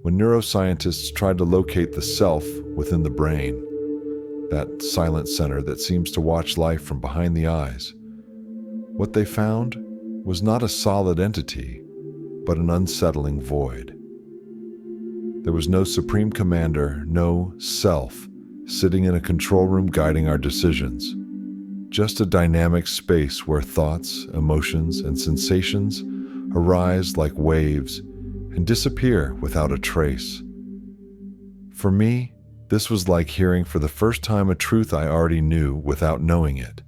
When neuroscientists tried to locate the self within the brain, that silent center that seems to watch life from behind the eyes, what they found was not a solid entity, but an unsettling void. There was no supreme commander, no self, sitting in a control room guiding our decisions. Just a dynamic space where thoughts, emotions, and sensations arise like waves and disappear without a trace. For me, this was like hearing for the first time a truth I already knew without knowing it,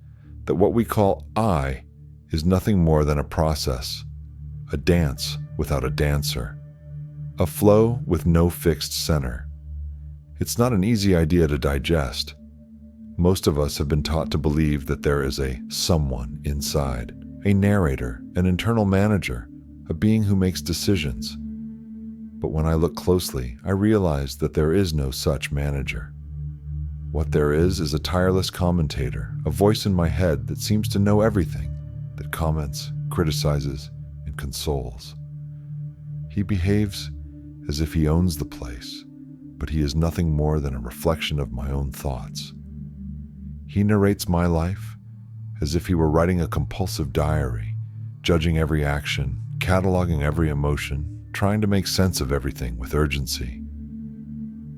that what we call I is nothing more than a process, a dance without a dancer, a flow with no fixed center. It's not an easy idea to digest. Most of us have been taught to believe that there is a someone inside, a narrator, an internal manager, a being who makes decisions. But when I look closely, I realize that there is no such manager. What there is a tireless commentator, a voice in my head that seems to know everything, that comments, criticizes, and consoles. He behaves as if he owns the place, but he is nothing more than a reflection of my own thoughts. He narrates my life as if he were writing a compulsive diary, judging every action, cataloging every emotion, trying to make sense of everything with urgency.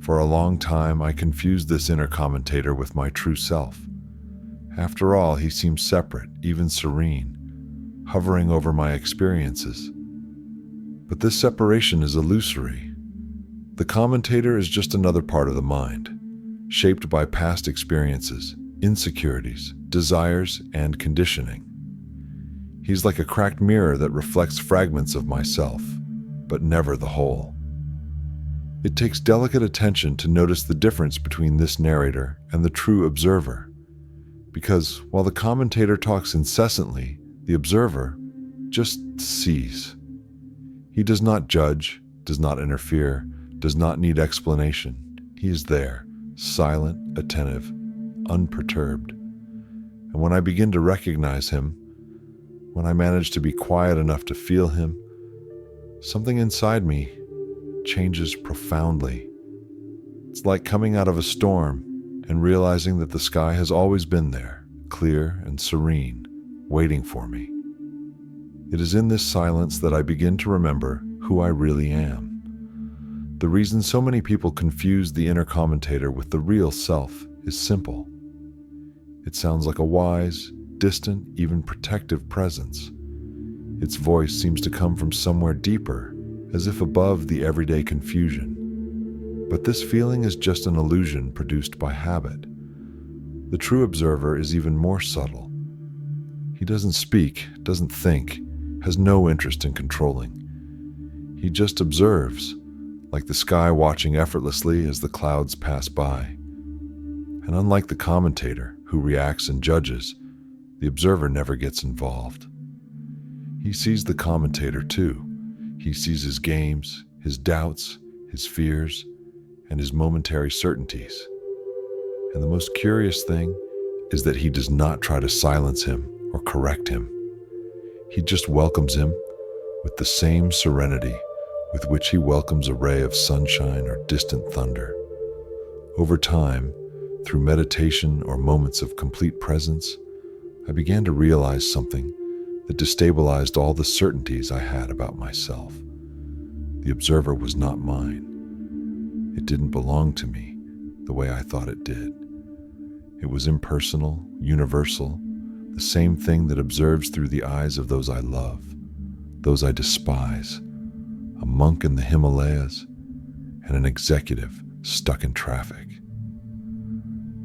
For a long time, I confused this inner commentator with my true self. After all, he seems separate, even serene, hovering over my experiences. But this separation is illusory. The commentator is just another part of the mind, shaped by past experiences, insecurities, desires, and conditioning. He's like a cracked mirror that reflects fragments of myself, but never the whole. It takes delicate attention to notice the difference between this narrator and the true observer, because while the commentator talks incessantly, the observer just sees. He does not judge, does not interfere, does not need explanation. He is there, silent, attentive, unperturbed. And when I begin to recognize him, when I manage to be quiet enough to feel him, something inside me changes profoundly. It's like coming out of a storm and realizing that the sky has always been there, clear and serene, waiting for me. It is in this silence that I begin to remember who I really am. The reason so many people confuse the inner commentator with the real self is simple. It sounds like a wise, distant, even protective presence. Its voice seems to come from somewhere deeper, as if above the everyday confusion. But this feeling is just an illusion produced by habit. The true observer is even more subtle. He doesn't speak, doesn't think, has no interest in controlling. He just observes, like the sky watching effortlessly as the clouds pass by. And unlike the commentator, who reacts and judges, the observer never gets involved. He sees the commentator too. He sees his games, his doubts, his fears, and his momentary certainties. And the most curious thing is that he does not try to silence him or correct him. He just welcomes him with the same serenity with which he welcomes a ray of sunshine or distant thunder. Over time, through meditation or moments of complete presence, I began to realize something that destabilized all the certainties I had about myself. The observer was not mine. It didn't belong to me the way I thought it did. It was impersonal, universal, the same thing that observes through the eyes of those I love, those I despise, a monk in the Himalayas, and an executive stuck in traffic.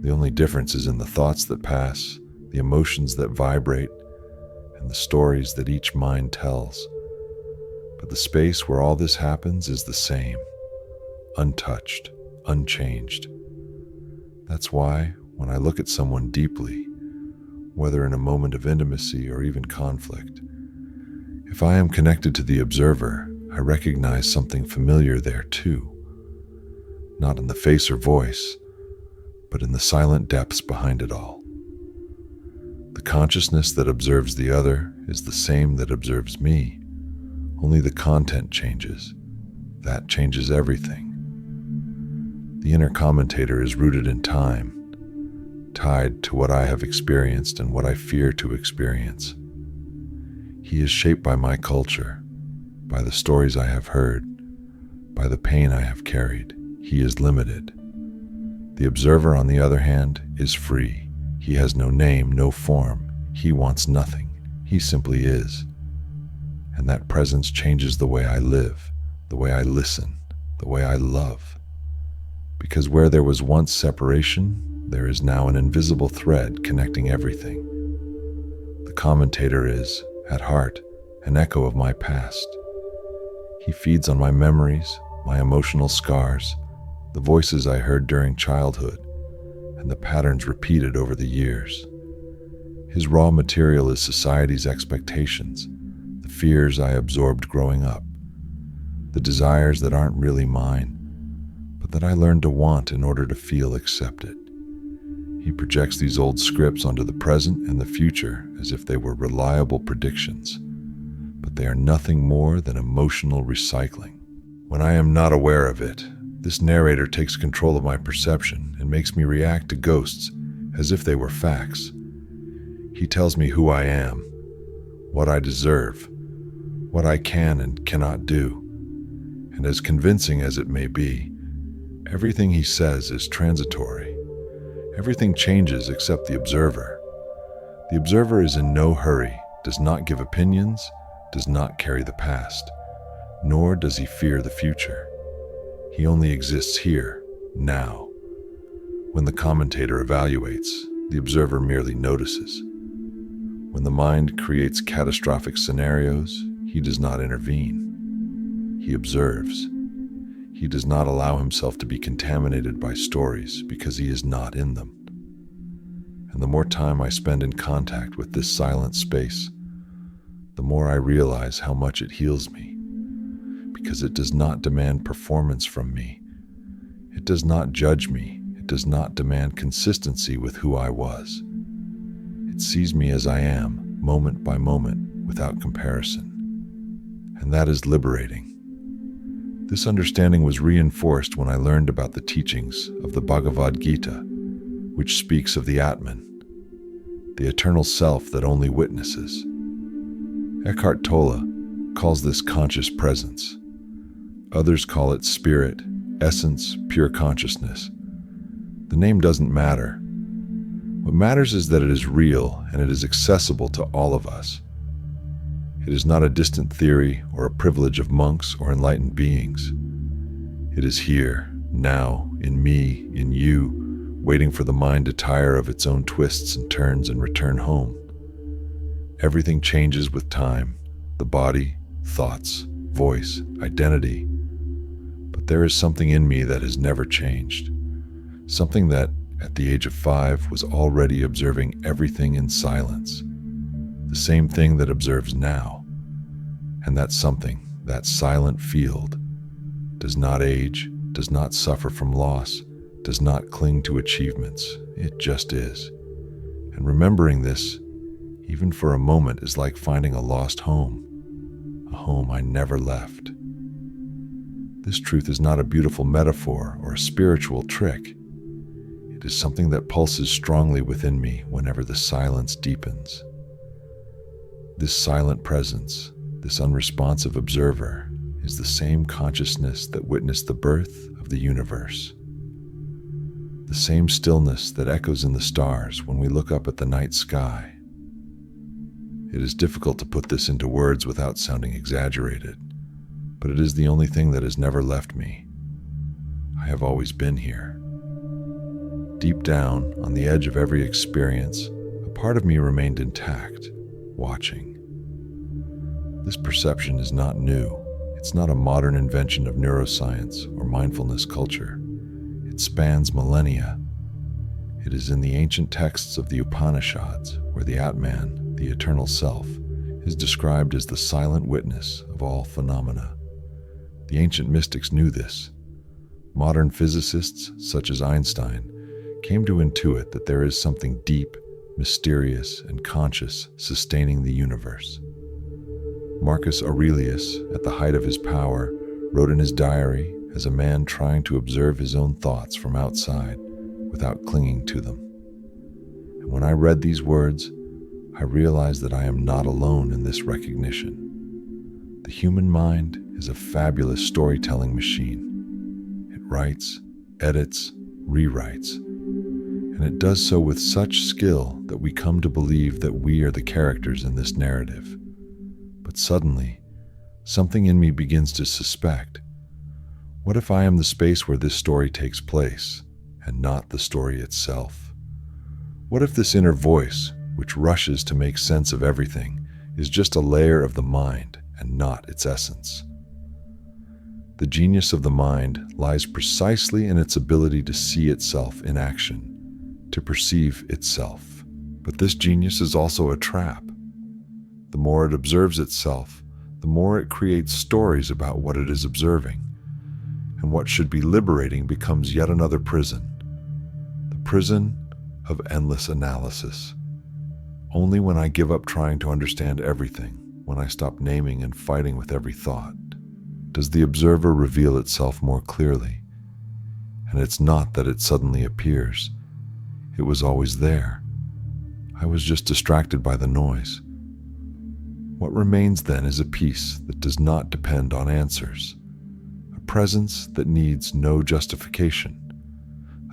The only difference is in the thoughts that pass, the emotions that vibrate, and the stories that each mind tells. But the space where all this happens is the same, untouched, unchanged. That's why, when I look at someone deeply, whether in a moment of intimacy or even conflict, if I am connected to the observer, I recognize something familiar there too. Not in the face or voice, but in the silent depths behind it all. The consciousness that observes the other is the same that observes me, only the content changes. that changes everything. The inner commentator is rooted in time, tied to what I have experienced and what I fear to experience. He is shaped by my culture, by the stories I have heard, by the pain I have carried. He is limited. The observer, on the other hand, is free. He has no name, no form. He wants nothing. He simply is. And that presence changes the way I live, the way I listen, the way I love. Because where there was once separation, there is now an invisible thread connecting everything. The commentator is, at heart, an echo of my past. He feeds on my memories, my emotional scars, the voices I heard during childhood, and the patterns repeated over the years. His raw material is society's expectations, the fears I absorbed growing up, the desires that aren't really mine, but that I learned to want in order to feel accepted. He projects these old scripts onto the present and the future as if they were reliable predictions, but they are nothing more than emotional recycling. When I am not aware of it, this narrator takes control of my perception and makes me react to ghosts as if they were facts. He tells me who I am, what I deserve, what I can and cannot do. And as convincing as it may be, everything he says is transitory. Everything changes except the observer. The observer is in no hurry, does not give opinions, does not carry the past, nor does he fear the future. He only exists here, now. When the commentator evaluates, the observer merely notices. When the mind creates catastrophic scenarios, he does not intervene. He observes. He does not allow himself to be contaminated by stories because he is not in them. And the more time I spend in contact with this silent space, the more I realize how much it heals me, because it does not demand performance from me. It does not judge me. It does not demand consistency with who I was. It sees me as I am, moment by moment, without comparison. And that is liberating. This understanding was reinforced when I learned about the teachings of the Bhagavad Gita, which speaks of the Atman, the eternal self that only witnesses. Eckhart Tolle calls this conscious presence. Others call it spirit, essence, pure consciousness. The name doesn't matter. What matters is that it is real and it is accessible to all of us. It is not a distant theory or a privilege of monks or enlightened beings. It is here, now, in me, in you, waiting for the mind to tire of its own twists and turns and return home. Everything changes with time, the body, thoughts, voice, identity. But there is something in me that has never changed. Something that, at the age of 5, was already observing everything in silence. The same thing that observes now. And that something, that silent field, does not age, does not suffer from loss, does not cling to achievements. It just is. And remembering this, even for a moment, is like finding a lost home, a home I never left. This truth is not a beautiful metaphor or a spiritual trick. It is something that pulses strongly within me whenever the silence deepens. This silent presence, this unresponsive observer, is the same consciousness that witnessed the birth of the universe. The same stillness that echoes in the stars when we look up at the night sky. It is difficult to put this into words without sounding exaggerated, but it is the only thing that has never left me. I have always been here. Deep down, on the edge of every experience, a part of me remained intact, watching. This perception is not new. It's not a modern invention of neuroscience or mindfulness culture. It spans millennia. It is in the ancient texts of the Upanishads, where the Atman, the eternal self, is described as the silent witness of all phenomena. The ancient mystics knew this. Modern physicists, such as Einstein, came to intuit that there is something deep, mysterious, and conscious sustaining the universe. Marcus Aurelius, at the height of his power, wrote in his diary as a man trying to observe his own thoughts from outside without clinging to them. And when I read these words, I realized that I am not alone in this recognition. The human mind is a fabulous storytelling machine. It writes, edits, rewrites, and it does so with such skill that we come to believe that we are the characters in this narrative. But suddenly, something in me begins to suspect, what if I am the space where this story takes place, and not the story itself? What if this inner voice, which rushes to make sense of everything, is just a layer of the mind and not its essence? The genius of the mind lies precisely in its ability to see itself in action, to perceive itself. But this genius is also a trap. The more it observes itself, the more it creates stories about what it is observing. And what should be liberating becomes yet another prison. The prison of endless analysis. Only when I give up trying to understand everything, when I stop naming and fighting with every thought, does the observer reveal itself more clearly. And it's not that it suddenly appears. It was always there. I was just distracted by the noise. What remains then is a peace that does not depend on answers, a presence that needs no justification,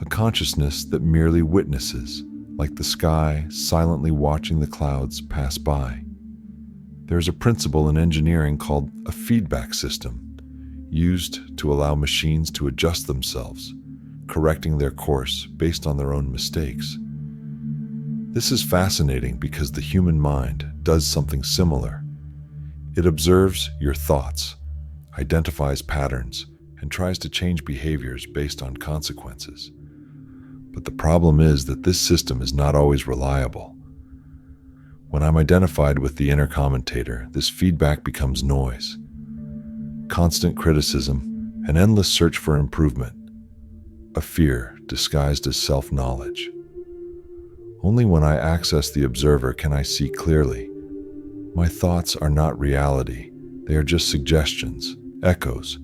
a consciousness that merely witnesses, like the sky silently watching the clouds pass by. There's a principle in engineering called a feedback system, used to allow machines to adjust themselves, correcting their course based on their own mistakes. This is fascinating because the human mind does something similar. It observes your thoughts, identifies patterns, and tries to change behaviors based on consequences. But the problem is that this system is not always reliable. When I'm identified with the inner commentator, this feedback becomes noise, constant criticism, an endless search for improvement, a fear disguised as self-knowledge. Only when I access the observer can I see clearly. My thoughts are not reality. They are just suggestions, echoes,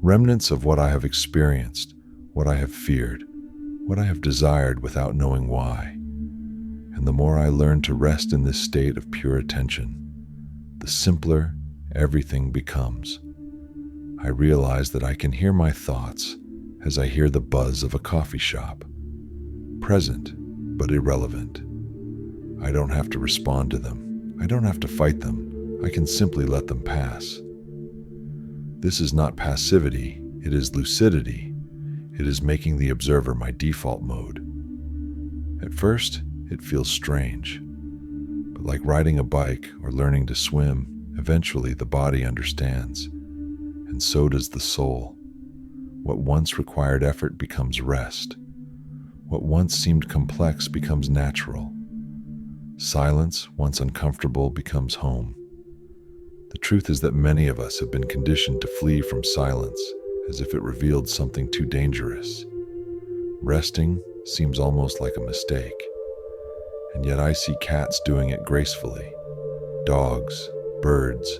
remnants of what I have experienced, what I have feared, what I have desired without knowing why. And the more I learn to rest in this state of pure attention, the simpler everything becomes. I realize that I can hear my thoughts as I hear the buzz of a coffee shop, present but irrelevant. I don't have to respond to them. I don't have to fight them. I can simply let them pass. This is not passivity, it is lucidity. It is making the observer my default mode. At first, it feels strange, but like riding a bike or learning to swim, eventually the body understands, and so does the soul. What once required effort becomes rest. What once seemed complex becomes natural. Silence, once uncomfortable, becomes home. The truth is that many of us have been conditioned to flee from silence as if it revealed something too dangerous. Resting seems almost like a mistake. And yet I see cats doing it gracefully. Dogs, birds,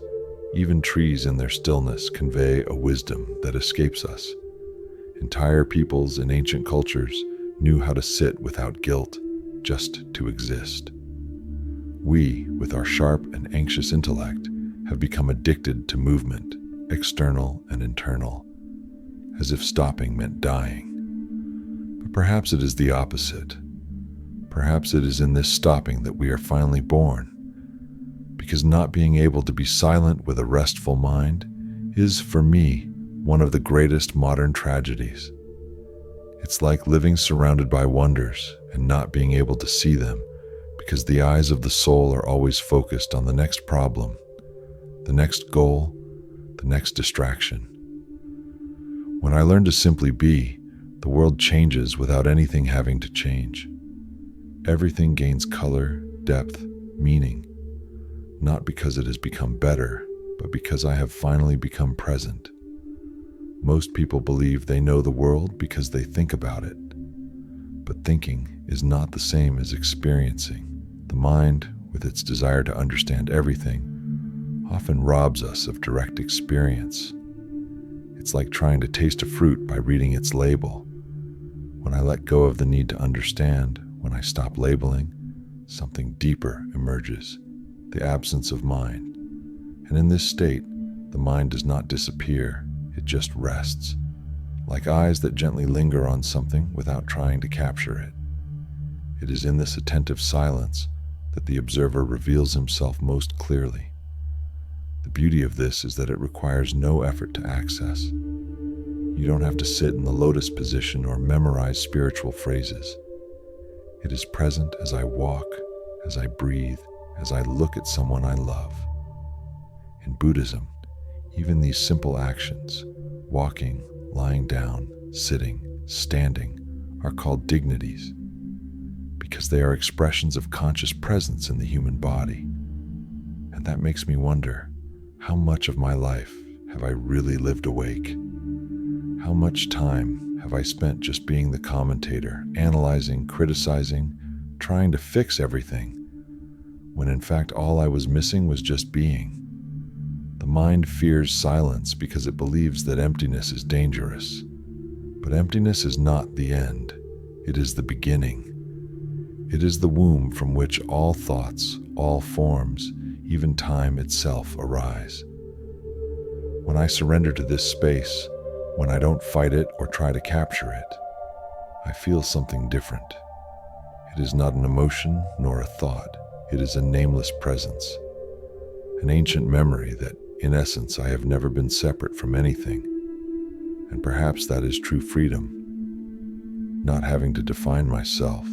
even trees in their stillness convey a wisdom that escapes us. Entire peoples in ancient cultures knew how to sit without guilt, just to exist. We, with our sharp and anxious intellect, have become addicted to movement, external and internal, as if stopping meant dying. But perhaps it is the opposite. Perhaps it is in this stopping that we are finally born, because not being able to be silent with a restful mind is, for me, one of the greatest modern tragedies. It's like living surrounded by wonders and not being able to see them because the eyes of the soul are always focused on the next problem, the next goal, the next distraction. When I learn to simply be, the world changes without anything having to change. Everything gains color, depth, meaning, not because it has become better, but because I have finally become present. Most people believe they know the world because they think about it. But thinking is not the same as experiencing. The mind, with its desire to understand everything, often robs us of direct experience. It's like trying to taste a fruit by reading its label. When I let go of the need to understand, when I stop labeling, something deeper emerges, the absence of mind. And in this state, the mind does not disappear, it just rests, like eyes that gently linger on something without trying to capture it. It is in this attentive silence that the observer reveals himself most clearly. The beauty of this is that it requires no effort to access. You don't have to sit in the lotus position or memorize spiritual phrases. It is present as I walk, as I breathe, as I look at someone I love. In Buddhism, even these simple actions, walking, lying down, sitting, standing, are called dignities, because they are expressions of conscious presence in the human body. And that makes me wonder, how much of my life have I really lived awake? How much time have I spent just being the commentator, analyzing, criticizing, trying to fix everything, when in fact all I was missing was just being? The mind fears silence because it believes that emptiness is dangerous. But emptiness is not the end. It is the beginning. It is the womb from which all thoughts, all forms, even time itself arise. When I surrender to this space, when I don't fight it or try to capture it, I feel something different. It is not an emotion nor a thought. It is a nameless presence, an ancient memory that, in essence, I have never been separate from anything. And perhaps that is true freedom. Not having to define myself,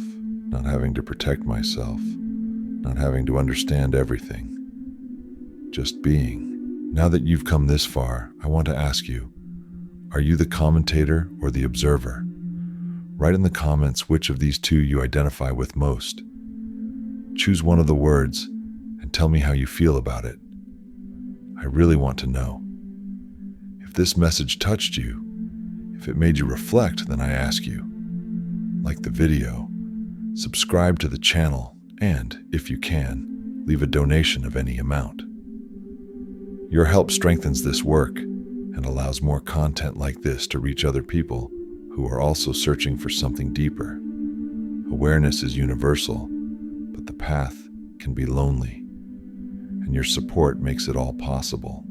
not having to protect myself, not having to understand everything. Just being. Now that you've come this far, I want to ask you, are you the commentator or the observer? Write in the comments which of these two you identify with most. Choose one of the words and tell me how you feel about it. I really want to know. If this message touched you, if it made you reflect, then I ask you, like the video, subscribe to the channel, and, if you can, leave a donation of any amount. Your help strengthens this work and allows more content like this to reach other people who are also searching for something deeper. Awareness is universal, but the path can be lonely, and your support makes it all possible.